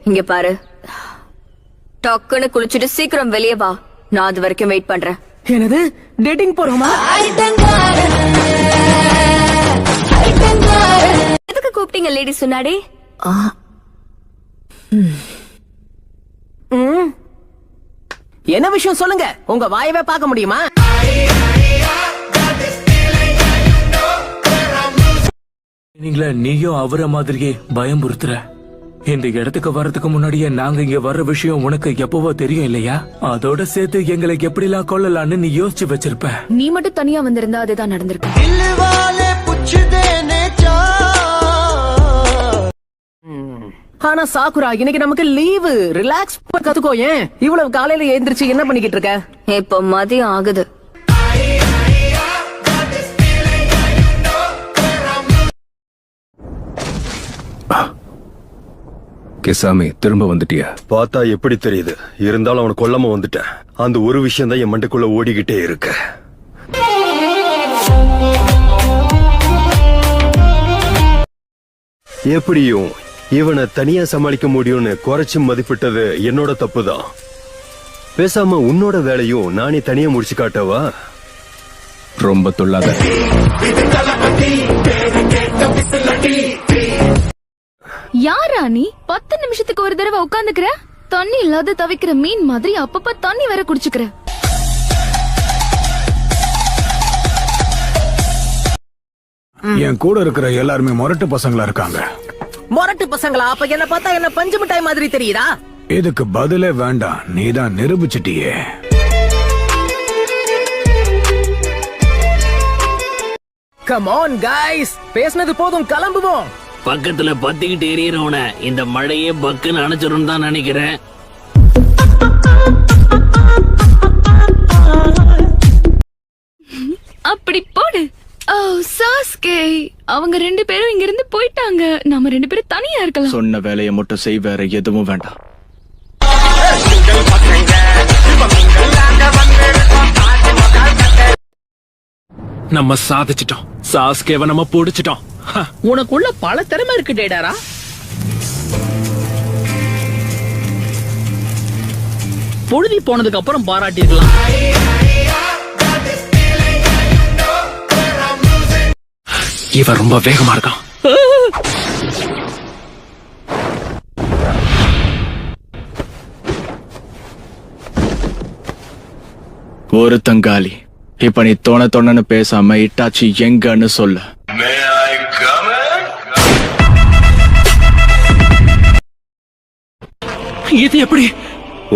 இங்க பாரு, டக்குன்னு குளிச்சுட்டு சீக்கிரம் வெளியே வா. நான் அது வரைக்கும் வெயிட் பண்றேன். என்னது, டேட்டிங் போறோமா? எதுக்கு கூப்பிட்டீங்க லேடிஸ் முன்னாடி? என்ன விஷயம் சொல்லுங்க, உங்க வாயவே பார்க்க முடியுமா? நீயும் அவரை மாதிரியே பயம்புறுத்துற. இந்த இடத்துக்கு வர்றதுக்கு முன்னாடியே நாங்க இங்க வர்ற விஷயம் உனக்கு எப்பவோ தெரியும் இல்லையா? அதோட சேர்த்து எங்களை எப்படிலாம் கொள்ளலான்னு நீ யோசிச்சு வச்சிருப்ப. நீ மட்டும் தனியா வந்திருந்தா அதுதான் நடந்திருக்கு. ஆனா சாக்குரா, இன்னைக்கு நமக்கு லீவு. ரிலாக்ஸ் கத்துக்கோ. ஏன் இவ்வளவு காலையில எழுந்திருச்சு என்ன பண்ணிக்கிட்டு இருக்க? இப்ப மதியம் ஆகுது. கேசாமி, திரும்ப வந்துட்டியா? பார்த்தா எப்படி தெரியுது? இருந்தாலும் அவனை கொல்லாம வந்துட்டேன். அந்த ஒரு விஷயம் தான் என் மண்டைக்குள்ள ஓடிக்கிட்டே இருக்கு. எப்படியும் இவனை தனியா சமாளிக்க முடியும்னு குறைச்சு மதிப்பிட்டது என்னோட தப்புதான். பேசாம உன்னோட வேலையும் நானே தனியா முடிச்சு காட்டவா? ரொம்ப துள்ளாத. யாரா நீ? 10 நிமிஷத்துக்கு ஒரு தடவை உட்காந்துக்கிற. தண்ணி இல்லாத தவிக்கிற மீன் மாதிரி அப்பப்ப தண்ணி வேற குடிச்சுக்கிற. என் கூட இருக்கிற எல்லாருமே மொரட்டு பசங்களா இருக்காங்க. மொரட்டு பசங்களா? அப்ப என்ன பார்த்தா என்ன பஞ்சு மிட்டாய் மாதிரி தெரியுதா? இதுக்கு பதிலே வேண்டாம், நீதான் நிரூபிச்சிட்டியே. கம் ஆன் கைஸ், பேசினது போதும், கிளம்புவோம். பக்கத்துல பத்திக்கிட்டு எரியறவன இந்த மழையே பக்குன்னு அணைச்சிரும் தான் நினைக்கிறேன். அப்படி போடு. ஓ சாஸ்கே, அவங்க 2 பேரும் இங்க இருந்து போயிட்டாங்க. நாம 2 பேரும் தனியா இருக்கலாம். சொன்ன வேலையை மட்டும் செய், வேற எதுவும் வேண்டாம். நம்ம சாதிச்சிட்டோம். சாஸ்கேவை நம்ம பிடிச்சிட்டோம். உனக்குள்ள பல திறமை இருக்கு டேடாரா. பொழுதி போனதுக்கு அப்புறம் பாராட்டிருக்கலாம். இவன் ரொம்ப வேகமா இருக்கான். ஒரு தங்காளி, இப்ப நீ தோணன்னு பேசாம இட்டாச்சி எங்கன்னு சொல்லு. இது எப்படி?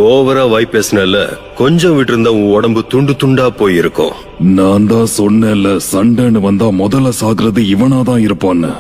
ஓவரா வாய் பேசினல, கொஞ்சம் விட்டு இருந்தா உன் உடம்பு துண்டு துண்டா போயிருக்கும். நான் தான் சொன்னேன்ல, சண்டைன்னு வந்தா முதல்ல சாகுறது இவனாதான் இருப்பான்னு.